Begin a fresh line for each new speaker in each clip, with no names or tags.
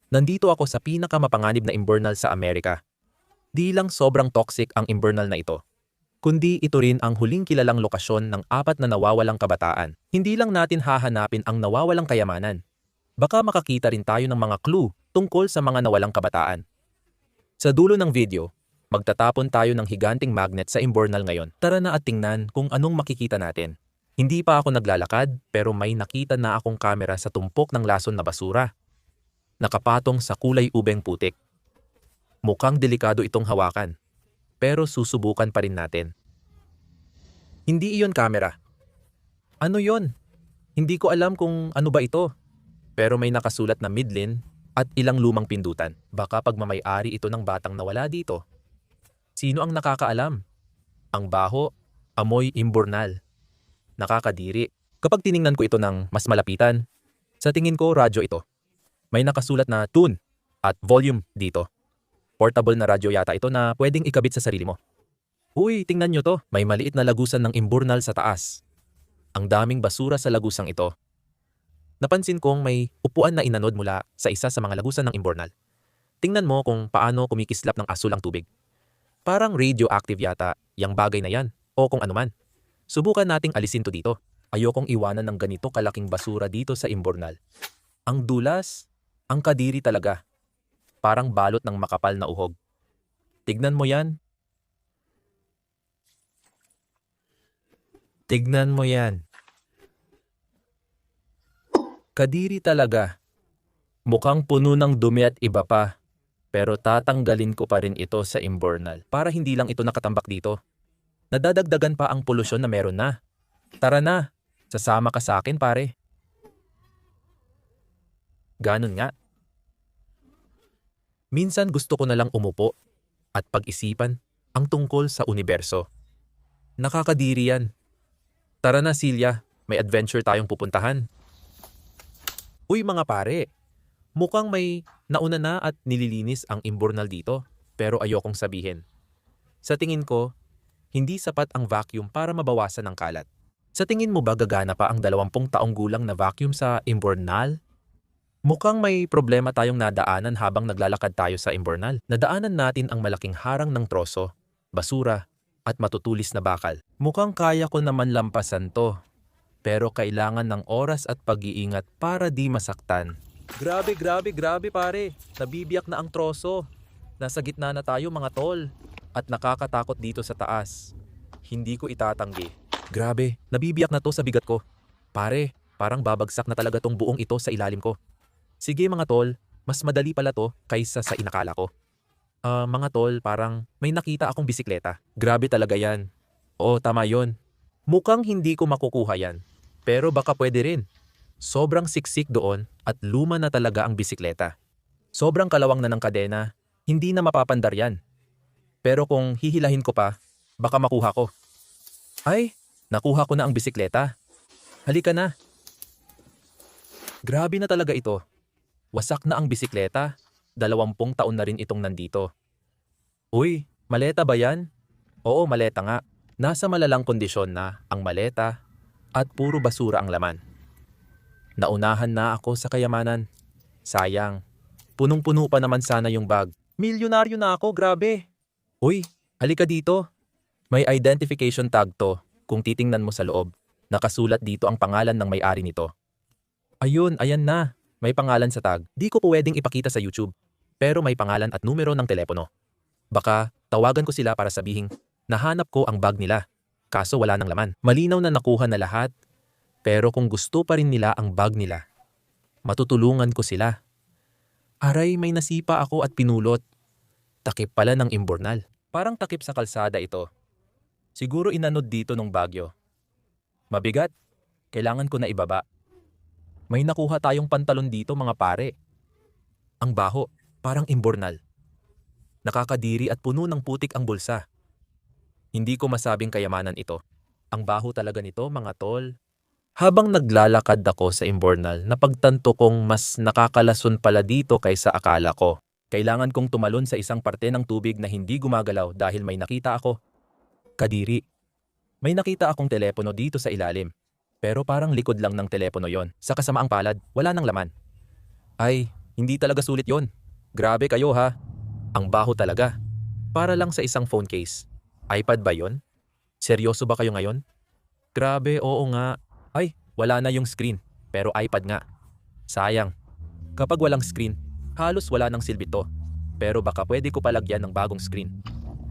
Nandito ako sa pinakamapanganib na imburnal sa Amerika. Di lang sobrang toxic ang imburnal na ito, kundi ito rin ang huling kilalang lokasyon ng 4 na nawawalang kabataan. Hindi lang natin hahanapin ang nawawalang kayamanan. Baka makakita rin tayo ng mga clue tungkol sa mga nawalang kabataan. Sa dulo ng video, magtatapon tayo ng higanting magnet sa imburnal ngayon. Tara na at tingnan kung anong makikita natin. Hindi pa ako naglalakad pero may nakita na akong kamera sa tumpok ng lason na basura. Nakapatong sa kulay ubeng putik. Mukhang delikado itong hawakan, pero susubukan pa rin natin. Hindi iyon kamera. Ano yon? Hindi ko alam kung ano ba ito. Pero may nakasulat na midlin at ilang lumang pindutan. Baka pagmamay-ari ito ng batang nawala dito. Sino ang nakakaalam? Ang baho, amoy imburnal. Nakakadiri. Kapag tiningnan ko ito ng mas malapitan, sa tingin ko radyo ito. May nakasulat na tune at volume dito. Portable na radyo yata ito na pwedeng ikabit sa sarili mo. Uy, tingnan nyo to. May maliit na lagusan ng imburnal sa taas. Ang daming basura sa lagusang ito. Napansin kong may upuan na inanod mula sa isa sa mga lagusan ng imburnal. Tingnan mo kung paano kumikislap ng asul ang tubig. Parang radioactive yata yung bagay na yan o kung anuman. Subukan nating alisin to dito. Ayokong iwanan ng ganito kalaking basura dito sa imburnal. Ang dulas, ang kadiri talaga. Parang balot ng makapal na uhog. Tignan mo yan. Tignan mo yan. Kadiri talaga. Mukhang puno ng dumi at iba pa. Pero tatanggalin ko pa rin ito sa imburnal para hindi lang ito nakatambak dito. Nadadagdagan pa ang polusyon na meron na. Tara na, sasama ka sa akin pare. Ganun nga. Minsan gusto ko na lang umupo at pag-isipan ang tungkol sa universo. Nakakadiri yan. Tara na Silya, may adventure tayong pupuntahan. Uy mga pare, mukhang may nauna na at nililinis ang imburnal dito pero ayokong sabihin. Sa tingin ko, hindi sapat ang vacuum para mabawasan ang kalat. Sa tingin mo ba gagana pa ang 20 taong gulang na vacuum sa imburnal? Mukhang may problema tayong nadaanan habang naglalakad tayo sa imburnal. Nadaanan natin ang malaking harang ng troso, basura, at matutulis na bakal. Mukhang kaya ko naman lampasan to. Pero kailangan ng oras at pag-iingat para di masaktan. Grabe pare. Nabibiyak na ang troso. Nasa gitna na tayo mga tol. At nakakatakot dito sa taas. Hindi ko itatanggi. Grabe, nabibiyak na to sa bigat ko. Pare, parang babagsak na talaga tong buong ito sa ilalim ko. Sige mga tol, mas madali pala to kaysa sa inakala ko. Mga tol, parang may nakita akong bisikleta. Grabe talaga yan. Oo, tama yon. Mukhang hindi ko makukuha yan. Pero baka pwede rin. Sobrang siksik doon at luma na talaga ang bisikleta. Sobrang kalawang na ng kadena, hindi na mapapandar yan. Pero kung hihilahin ko pa, baka makuha ko. Ay, nakuha ko na ang bisikleta. Halika na. Grabe na talaga ito. Wasak na ang bisikleta. 20 taon na rin itong nandito. Uy, maleta ba yan? Oo, maleta nga. Nasa malalang kondisyon na ang maleta at puro basura ang laman. Naunahan na ako sa kayamanan. Sayang. Punong-puno pa naman sana yung bag. Milyonaryo na ako, grabe. Uy, halika dito. May identification tag to. Kung titingnan mo sa loob, nakasulat dito ang pangalan ng may-ari nito. Ayun, ayan na. May pangalan sa tag. Di ko pwedeng ipakita sa YouTube. Pero may pangalan at numero ng telepono. Baka tawagan ko sila para sabihin, nahanap ko ang bag nila. Kaso wala nang laman. Malinaw na nakuha na lahat. Pero kung gusto pa rin nila ang bag nila, matutulungan ko sila. Aray, may nasipa ako at pinulot. Takip pala ng imburnal. Parang takip sa kalsada ito. Siguro inanod dito nung bagyo. Mabigat. Kailangan ko na ibaba. May nakuha tayong pantalon dito mga pare. Ang baho, parang imburnal. Nakakadiri at puno ng putik ang bulsa. Hindi ko masabing kayamanan ito. Ang baho talaga nito mga tol. Habang naglalakad ako sa imburnal, napagtanto kong mas nakakalason pala dito kaysa akala ko. Kailangan kong tumalon sa isang parte ng tubig na hindi gumagalaw dahil may nakita ako. Kadiri. May nakita akong telepono dito sa ilalim. Pero parang likod lang ng telepono yon. Sa kasamaang palad, wala nang laman. Ay, Hindi talaga sulit yon. Grabe kayo ha. Ang baho talaga. Para lang sa isang phone case. iPad ba yon? Seryoso ba kayo ngayon? Grabe, oo nga. Ay, wala na yung screen. Pero iPad nga. Sayang. Kapag walang screen, halos wala nang silbi to. Pero baka pwede ko palagyan ng bagong screen.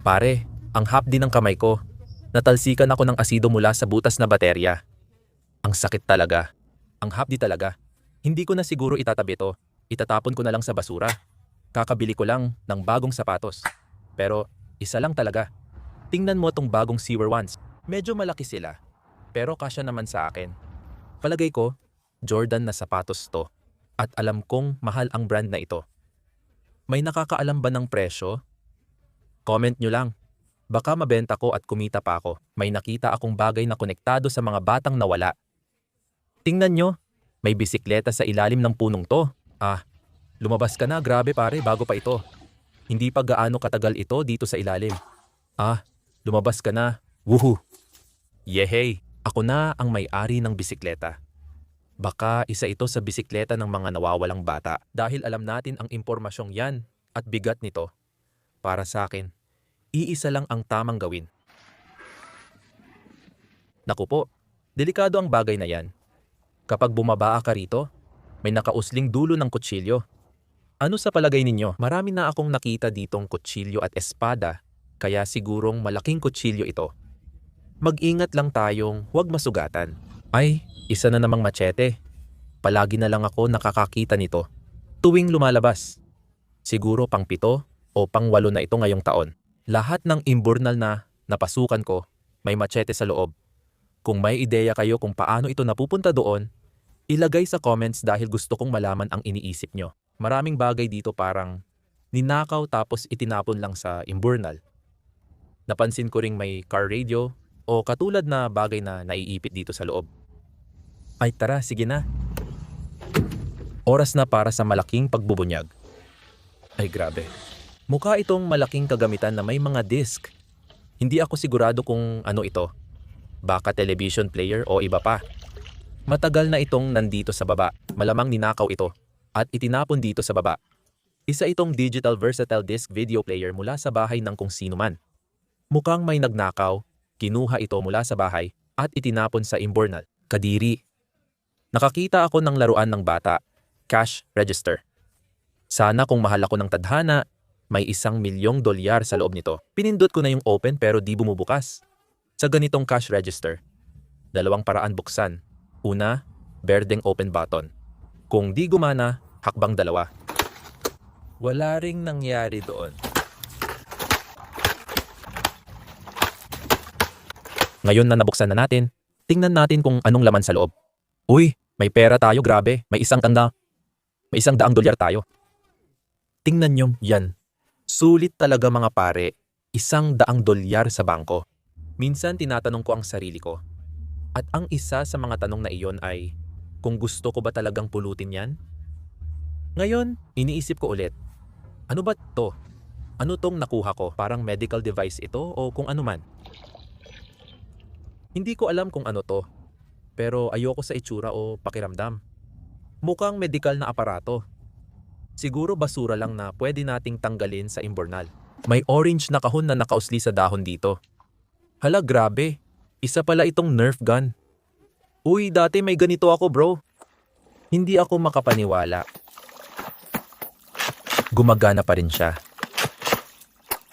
Pare, ang hapdi ng kamay ko. Natalsikan ako ng asido mula sa butas na baterya. Ang sakit talaga. Ang hapdi talaga. Hindi ko na siguro itatabi to. Itatapon ko na lang sa basura. Kakabili ko lang ng bagong sapatos. Pero isa lang talaga. Tingnan mo tong bagong Sewer Ones. Medyo malaki sila. Pero kasya naman sa akin. Palagay ko, Jordan na sapatos to. At alam kong mahal ang brand na ito. May nakakaalam ba ng presyo? Comment nyo lang. Baka mabenta ko at kumita pa ako. May nakita akong bagay na konektado sa mga batang nawala. Tingnan nyo, may bisikleta sa ilalim ng punong to. Lumabas ka na, grabe pare, bago pa ito. Hindi pa gaano katagal ito dito sa ilalim. Lumabas ka na, woohoo. Yehey, ako na ang may-ari ng bisikleta. Baka isa ito sa bisikleta ng mga nawawalang bata dahil alam natin ang impormasyong yan at bigat nito. Para sa akin, iisa lang ang tamang gawin. Naku po, delikado ang bagay na yan. Kapag bumaba ka rito, may nakausling dulo ng kutsilyo. Ano sa palagay ninyo? Marami na akong nakita ditong kutsilyo at espada, kaya sigurong malaking kutsilyo ito. Mag-ingat lang tayong huwag masugatan. Ay, isa na namang machete. Palagi na lang ako nakakakita nito. Tuwing lumalabas. Siguro pang 7 o pang 8 na ito ngayong taon. Lahat ng imburnal na napasukan ko, may machete sa loob. Kung may ideya kayo kung paano ito napupunta doon, ilagay sa comments dahil gusto kong malaman ang iniisip nyo. Maraming bagay dito parang ninakaw tapos itinapon lang sa imburnal. Napansin ko ring may car radio o katulad na bagay na naiipit dito sa loob. Ay tara, sige na. Oras na para sa malaking pagbubunyag. Ay grabe. Mukha itong malaking kagamitan na may mga disc. Hindi ako sigurado kung ano ito. Baka television player o iba pa. Matagal na itong nandito sa baba. Malamang ninakaw ito at itinapon dito sa baba. Isa itong digital versatile disc video player mula sa bahay ng kung sino man. Mukhang may nagnakaw, kinuha ito mula sa bahay at itinapon sa imburnal. Kadiri. Nakakita ako ng laruan ng bata, cash register. Sana kung mahal ako ng tadhana, may $1,000,000 sa loob nito. Pinindot ko na yung open pero di bumubukas. Sa ganitong cash register, 2 paraan buksan. Una, berdeng open button. Kung di gumana, hakbang 2. Wala ring nangyari doon. Ngayon na nabuksan na natin, tingnan natin kung anong laman sa loob. Uy, may pera tayo, grabe. May $100 tayo. Tingnan nyo, yan. Sulit talaga mga pare, $100 sa bangko. Minsan tinatanong ko ang sarili ko. At ang isa sa mga tanong na iyon ay, kung gusto ko ba talagang pulutin yan? Ngayon, iniisip ko ulit. Ano ba to? Ano tong nakuha ko? Parang medical device ito o kung ano man? Hindi ko alam kung ano to. Pero ayoko sa itsura o pakiramdam. Mukhang medical na aparato. Siguro basura lang na pwede nating tanggalin sa imburnal. May orange na kahon na nakausli sa dahon dito. Hala grabe, isa pala itong Nerf gun. Uy, dati may ganito ako bro. Hindi ako makapaniwala. Gumagana pa rin siya.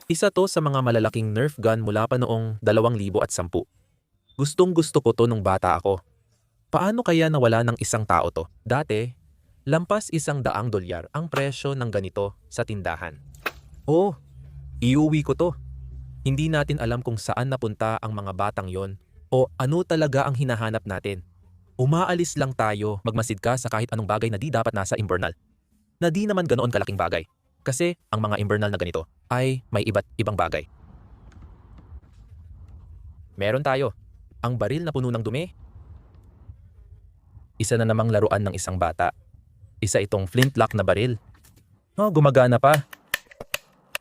Isa to sa mga malalaking Nerf gun mula pa noong 2010. Gustong gusto ko to nung bata ako. Paano kaya nawala ng isang tao to? Dati, lampas $100 ang presyo ng ganito sa tindahan. Oh, iuwi ko to. Hindi natin alam kung saan napunta ang mga batang yon o ano talaga ang hinahanap natin. Umaalis lang tayo magmasid ka sa kahit anong bagay na di dapat nasa imburnal. Na di naman ganoon kalaking bagay. Kasi ang mga imburnal na ganito ay may iba't ibang bagay. Meron tayo. Ang baril na puno ng dumi. Isa na namang laruan ng isang bata. Isa itong flintlock na baril. Oh, gumagana pa.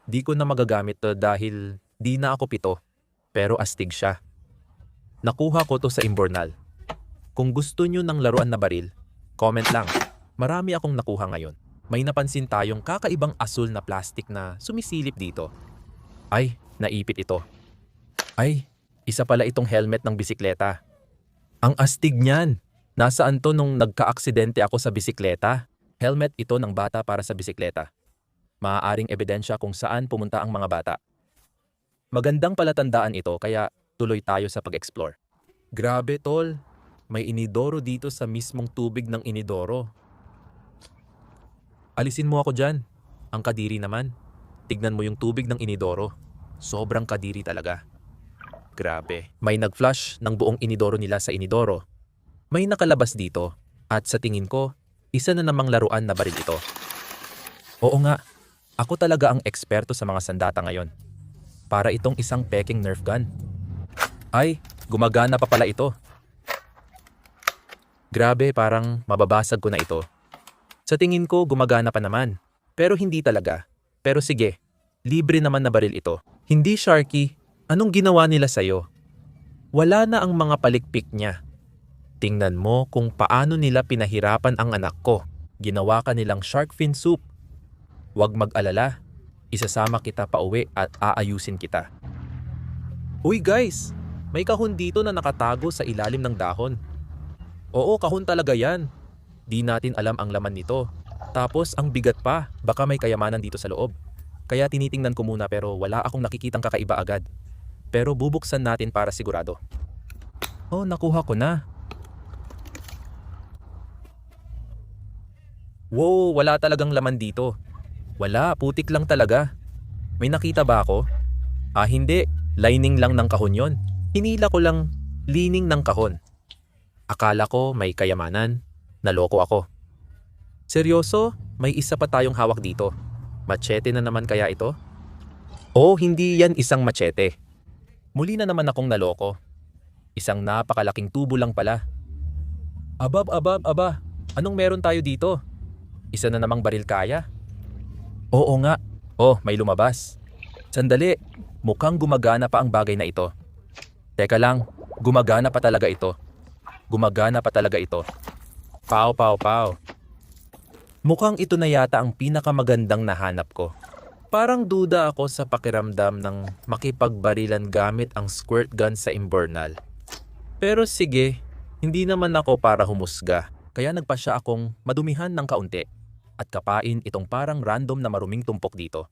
Di ko na magagamit to dahil di na ako 7. Pero astig siya. Nakuha ko to sa imburnal. Kung gusto nyo ng laruan na baril, comment lang. Marami akong nakuha ngayon. May napansin tayong kakaibang asul na plastic na sumisilip dito. Ay, naipit ito. Ay, isa pala itong helmet ng bisikleta. Ang astig niyan. Nasaan to nung nagka-aksidente ako sa bisikleta? Helmet ito ng bata para sa bisikleta. Maaaring ebidensya kung saan pumunta ang mga bata. Magandang palatandaan ito kaya tuloy tayo sa pag-explore. Grabe tol, may inidoro dito sa mismong tubig ng inidoro. Alisin mo ako dyan. Ang kadiri naman. Tignan mo yung tubig ng inidoro. Sobrang kadiri talaga. Grabe. May nag-flush ng buong inidoro nila sa inidoro. May nakalabas dito. At sa tingin ko, isa na namang laruan na baril ito. Oo nga. Ako talaga ang eksperto sa mga sandata ngayon. Para itong isang peking Nerf gun. Ay, gumagana pa pala ito. Grabe, parang mababasag ko na ito. Sa tingin ko, gumagana pa naman. Pero hindi talaga. Pero sige, libre naman na baril ito. Hindi, Sharky. Anong ginawa nila sa'yo? Wala na ang mga palikpik niya. Tingnan mo kung paano nila pinahirapan ang anak ko. Ginawa ka nilang shark fin soup. Huwag mag-alala. Isasama kita pauwi at aayusin kita. Uy guys! May kahon dito na nakatago sa ilalim ng dahon. Oo, kahon talaga yan. Di natin alam ang laman nito. Tapos ang bigat pa, baka may kayamanan dito sa loob. Kaya tinitingnan ko muna pero wala akong nakikitang kakaiba agad. Pero bubuksan natin para sigurado. Oh, nakuha ko na. Wow, wala talagang laman dito. Wala, putik lang talaga. May nakita ba ako? Hindi. Lining lang ng kahon yon. Hinila ko lang lining ng kahon. Akala ko may kayamanan. Naloko ako. Seryoso? May isa pa tayong hawak dito. Machete na naman kaya ito? Oh, hindi yan isang machete. Muli na naman akong naloko. Isang napakalaking tubo lang pala. Aba. Anong meron tayo dito? Isa na namang baril kaya? Oo nga. Oh, may lumabas. Sandali. Mukhang gumagana pa ang bagay na ito. Teka lang. Gumagana pa talaga ito. Pow. Mukhang ito na yata ang pinakamagandang nahanap ko. Parang duda ako sa pakiramdam ng makipagbarilan gamit ang squirt gun sa Imburnal. Pero sige, hindi naman ako para humusga. Kaya nagpasya akong madumihan ng kaunti at kapain itong parang random na maruming tumpok dito.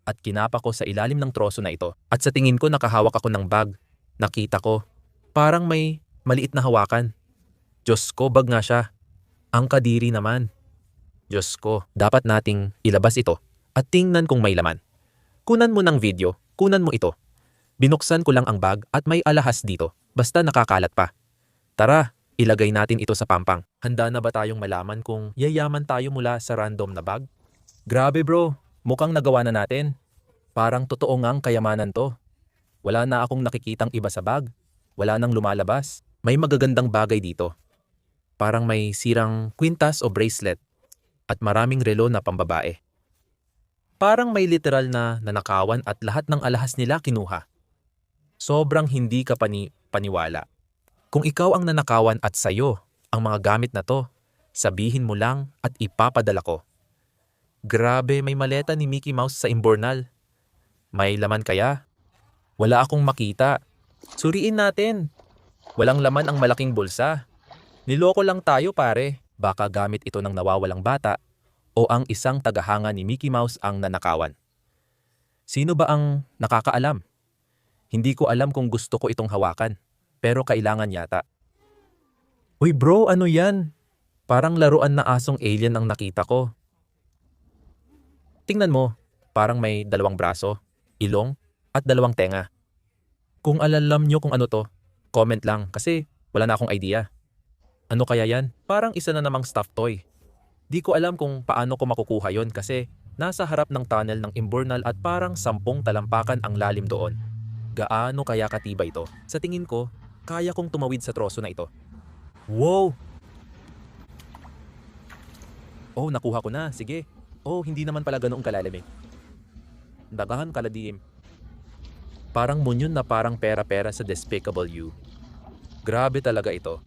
At kinapa ko sa ilalim ng troso na ito. At sa tingin ko nakahawak ako ng bag. Nakita ko, parang may maliit na hawakan. Diyos ko, bag nga siya. Ang kadiri naman. Diyos ko, dapat nating ilabas ito at tingnan kung may laman. Kunan mo ng video, kunan mo ito. Binuksan ko lang ang bag at may alahas dito, basta nakakalat pa. Tara, ilagay natin ito sa pampang. Handa na ba tayong malaman kung yayaman tayo mula sa random na bag? Grabe bro, mukhang nagawa na natin. Parang totoo ngang kayamanan to. Wala na akong nakikitang iba sa bag. Wala nang lumalabas. May magagandang bagay dito. Parang may sirang kwintas o bracelet at maraming relo na pambabae. Parang may literal na nanakawan at lahat ng alahas nila kinuha. Sobrang hindi ka paniwala. Kung ikaw ang nanakawan at sayo ang mga gamit na to, sabihin mo lang at ipapadala ko. Grabe, may maleta ni Mickey Mouse sa Imburnal. May laman kaya? Wala akong makita. Suriin natin. Walang laman ang malaking bulsa. Niloko lang tayo pare. Baka gamit ito ng nawawalang bata o ang isang tagahanga ni Mickey Mouse ang nanakawan. Sino ba ang nakakaalam? Hindi ko alam kung gusto ko itong hawakan, pero kailangan yata. Uy bro, ano yan? Parang laruan na asong alien ang nakita ko. Tingnan mo, parang may 2 braso, ilong, at 2 tenga. Kung alam nyo kung ano to, comment lang kasi wala na akong idea. Ano kaya yan? Parang isa na namang stuffed toy. Di ko alam kung paano ko makukuha yon kasi nasa harap ng tunnel ng Imburnal at parang 10 talampakan ang lalim doon. Gaano kaya katibay ito? Sa tingin ko, kaya kong tumawid sa troso na ito. Wow! Oh, nakuha ko na. Sige. Oh, hindi naman pala ganoong kalalim eh. Dagahan kaladim. Parang munyon na parang pera-pera sa Despicable You. Grabe talaga ito.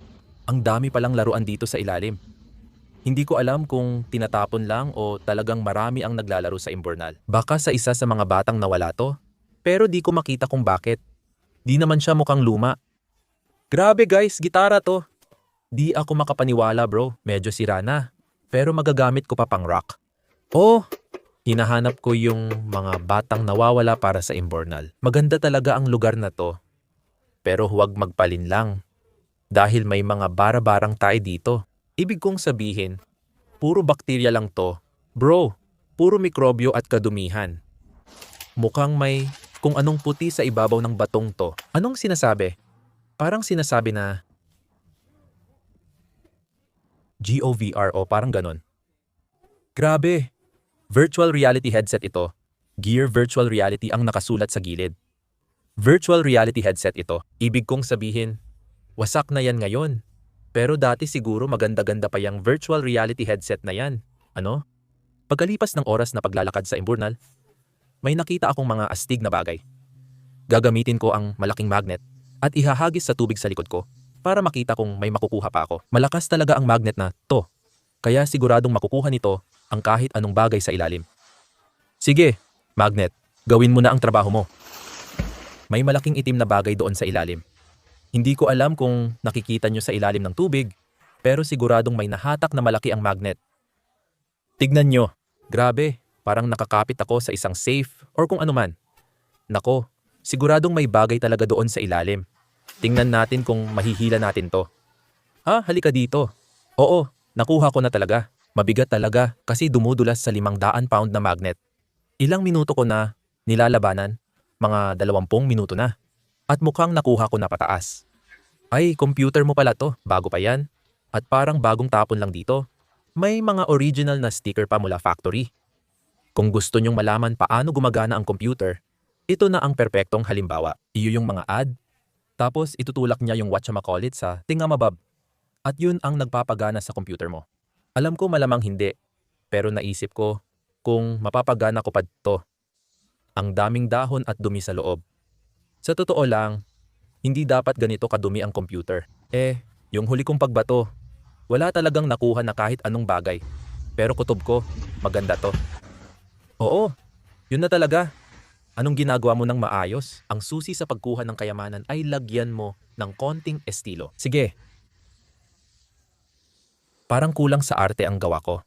Ang dami palang laruan dito sa ilalim. Hindi ko alam kung tinatapon lang o talagang marami ang naglalaro sa Imbornal. Baka sa isa sa mga batang nawala to. Pero di ko makita kung bakit. Di naman siya mukhang luma. Grabe guys, gitara to. Di ako makapaniwala bro, medyo sira na. Pero magagamit ko pa pang rock. Oh, hinahanap ko yung mga batang nawawala para sa Imbornal. Maganda talaga ang lugar na to. Pero huwag magpalin lang. Dahil may mga bara-barang tayo dito. Ibig kong sabihin, puro bakterya lang to. Bro, puro mikrobyo at kadumihan. Mukhang may kung anong puti sa ibabaw ng batong to. Anong sinasabi? Parang sinasabi na GOVR o parang ganon. Grabe! Virtual reality headset ito. Gear Virtual Reality ang nakasulat sa gilid. Virtual reality headset ito. Ibig kong sabihin, wasak na yan ngayon. Pero dati siguro maganda-ganda pa yung virtual reality headset na yan. Ano? Pagkalipas ng oras na paglalakad sa Imbornal, may nakita akong mga astig na bagay. Gagamitin ko ang malaking magnet at ihahagis sa tubig sa likod ko para makita kung may makukuha pa ako. Malakas talaga ang magnet na to. Kaya siguradong makukuha nito ang kahit anong bagay sa ilalim. Sige, magnet, gawin mo na ang trabaho mo. May malaking itim na bagay doon sa ilalim. Hindi ko alam kung nakikita nyo sa ilalim ng tubig, pero siguradong may nahatak na malaki ang magnet. Tignan nyo, grabe, parang nakakapit ako sa isang safe or kung ano man. Nako, siguradong may bagay talaga doon sa ilalim. Tingnan natin kung mahihila natin to. Halika dito. Oo, nakuha ko na talaga. Mabigat talaga kasi dumudulas sa 500 pound na magnet. Ilang minuto ko na nilalabanan, mga 20 minuto na. At mukhang nakuha ko na pataas. Ay, computer mo pala to, bago pa yan. At parang bagong tapon lang dito. May mga original na sticker pa mula factory. Kung gusto nyong malaman paano gumagana ang computer, ito na ang perpektong halimbawa. Iyo yung mga ad, tapos itutulak niya yung whatchamacallit sa tingamabab. At yun ang nagpapagana sa computer mo. Alam ko malamang hindi, pero naisip ko kung mapapagana ko pa to. Ang daming dahon at dumi sa loob. Sa totoo lang, hindi dapat ganito kadumi ang computer. Yung huli kong pagbato, wala talagang nakuha na kahit anong bagay. Pero kutob ko, maganda to. Oo, yun na talaga. Anong ginagawa mo ng maayos? Ang susi sa pagkuha ng kayamanan ay lagyan mo ng konting estilo. Sige. Parang kulang sa arte ang gawa ko.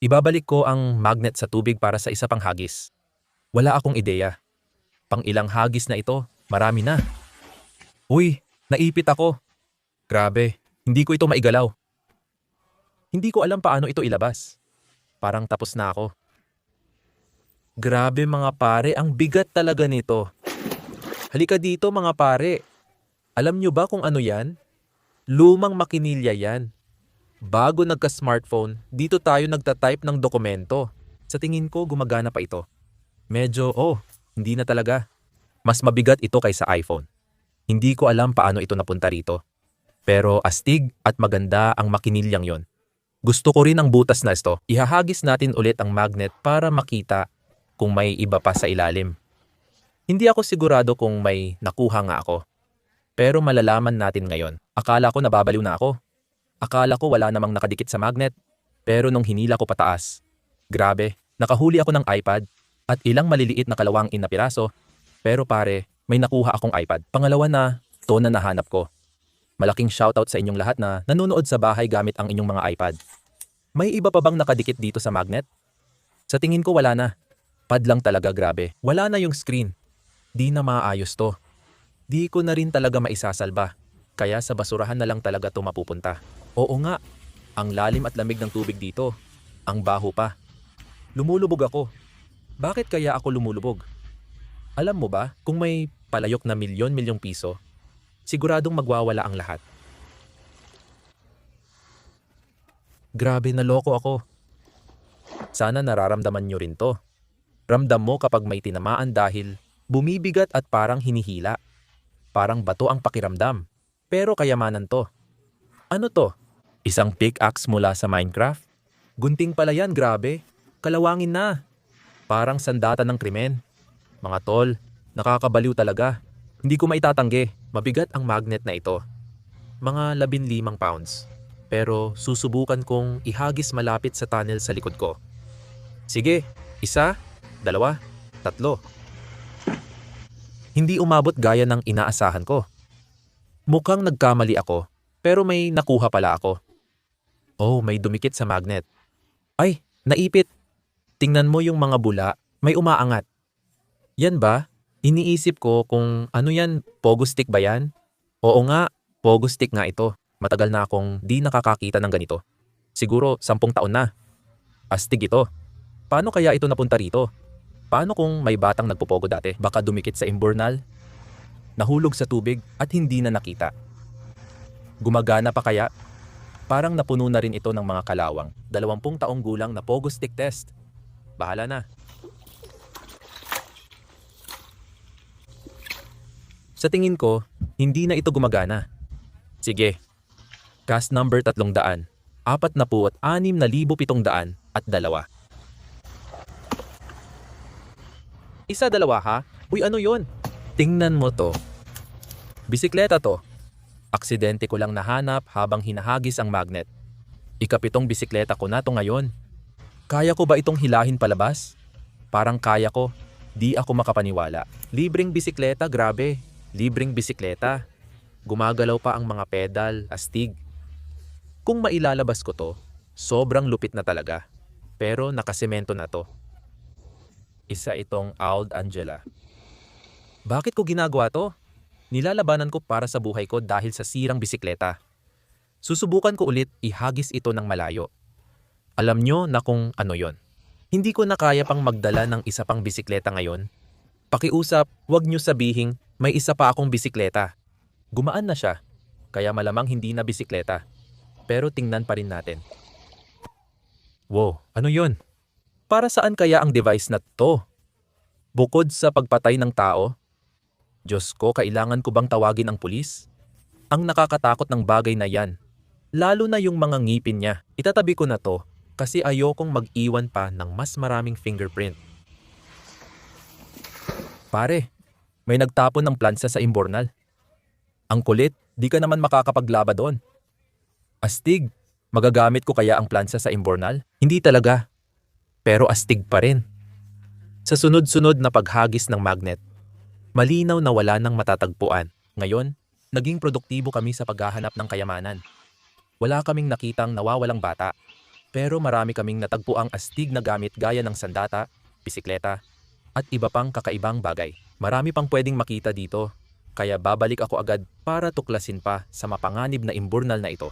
Ibabalik ko ang magnet sa tubig para sa isa pang hagis. Wala akong ideya. Pang ilang hagis na ito, marami na. Uy, naipit ako. Grabe, hindi ko ito maigalaw. Hindi ko alam paano ito ilabas. Parang tapos na ako. Grabe mga pare, ang bigat talaga nito. Halika dito mga pare. Alam nyo ba kung ano yan? Lumang makinilya yan. Bago nagka-smartphone, dito tayo nagtatype ng dokumento. Sa tingin ko, gumagana pa ito. Medyo, hindi na talaga. Mas mabigat ito kaysa iPhone. Hindi ko alam paano ito napunta rito. Pero astig at maganda ang makinilyang yon. Gusto ko rin ang butas na ito. Ihahagis natin ulit ang magnet para makita kung may iba pa sa ilalim. Hindi ako sigurado kung may nakuha nga ako. Pero malalaman natin ngayon. Akala ko nababaliw na ako. Akala ko wala namang nakadikit sa magnet. Pero nung hinila ko pataas, grabe, nakahuli ako ng iPad at ilang maliliit na kalawang na piraso. Pero pare, may nakuha akong iPad. Pangalawa na, to na nahanap ko. Malaking shoutout sa inyong lahat na nanonood sa bahay gamit ang inyong mga iPad. May iba pa bang nakadikit dito sa magnet? Sa tingin ko wala na. Pad lang talaga, grabe. Wala na yung screen. Di na maayos to. Di ko na rin talaga maisasalba. Kaya sa basurahan na lang talaga to mapupunta. Oo nga, ang lalim at lamig ng tubig dito. Ang baho pa. Lumulubog ako. Bakit kaya ako lumulubog? Alam mo ba, kung may palayok na milyon-milyong piso, siguradong magwawala ang lahat. Grabe, naloko ako. Sana nararamdaman nyo rin to. Ramdam mo kapag may tinamaan dahil bumibigat at parang hinihila. Parang bato ang pakiramdam. Pero kayamanan to. Ano to? Isang pickaxe mula sa Minecraft? Gunting pala yan, grabe. Kalawangin na. Parang sandata ng krimen. Mga tol, nakakabaliw talaga. Hindi ko maitatanggi. Mabigat ang magnet na ito. Mga 15 pounds. pero susubukan kong ihagis malapit sa tunnel sa likod ko. Sige, 1, 2, 3. Hindi umabot gaya ng inaasahan ko. Mukhang nagkamali ako, pero may nakuha pala ako. Oh, may dumikit sa magnet. Ay, naipit. Tingnan mo yung mga bula, may umaangat. Yan ba? Iniisip ko kung ano yan, pogo stick ba yan? Oo nga, pogo stick nga ito. Matagal na akong di nakakakita ng ganito. Siguro 10 taon na. Astig ito. Paano kaya ito napunta rito? Paano kung may batang nagpopogo dati? Baka dumikit sa imburnal? Nahulog sa tubig at hindi na nakita. Gumagana pa kaya? Parang napuno na rin ito ng mga kalawang. 20 taong gulang na pogo stick test. Bahala na. Sa tingin ko, hindi na ito gumagana. Sige. Cast number 300, 46,702. 1, 2. Ha? Uy, ano yon? Tingnan mo to. Bisikleta to. Aksidente ko lang nahanap habang hinahagis ang magnet. Ika-7 bisikleta ko na to ngayon. Kaya ko ba itong hilahin palabas? Parang kaya ko. Di ako makapaniwala. Libreng bisikleta, grabe. Libreng bisikleta. Gumagalaw pa ang mga pedal, astig. Kung mailalabas ko to, sobrang lupit na talaga. Pero nakasemento na to. Isa itong Old Angela. Bakit ko ginagawa to? Nilalabanan ko para sa buhay ko dahil sa sirang bisikleta. Susubukan ko ulit ihagis ito ng malayo. Alam nyo na kung ano yon. Hindi ko na kaya pang magdala ng isa pang bisikleta ngayon. Pakiusap, wag nyo sabihing may isa pa akong bisikleta. Gumaan na siya, kaya malamang hindi na bisikleta. Pero tingnan pa rin natin. Wow, ano yon? Para saan kaya ang device na to? Bukod sa pagpatay ng tao, Diyos ko, kailangan ko bang tawagin ang pulis? Ang nakakatakot ng bagay na yan, lalo na yung mga ngipin niya. Itatabi ko na to kasi ayokong mag-iwan pa ng mas maraming fingerprint. Pare, may nagtapon ng plansa sa imburnal. Ang kulit, di ka naman makakapaglaba doon. Astig, magagamit ko kaya ang plansa sa imburnal? Hindi talaga, pero astig pa rin. Sa sunod-sunod na paghagis ng magnet, malinaw na wala nang matatagpuan. Ngayon, naging produktibo kami sa paghahanap ng kayamanan. Wala kaming nakitang nawawalang bata, pero marami kaming natagpuang astig na gamit gaya ng sandata, bisikleta, at iba pang kakaibang bagay. Marami pang pwedeng makita dito, kaya babalik ako agad para tuklasin pa sa mapanganib na imburnal na ito.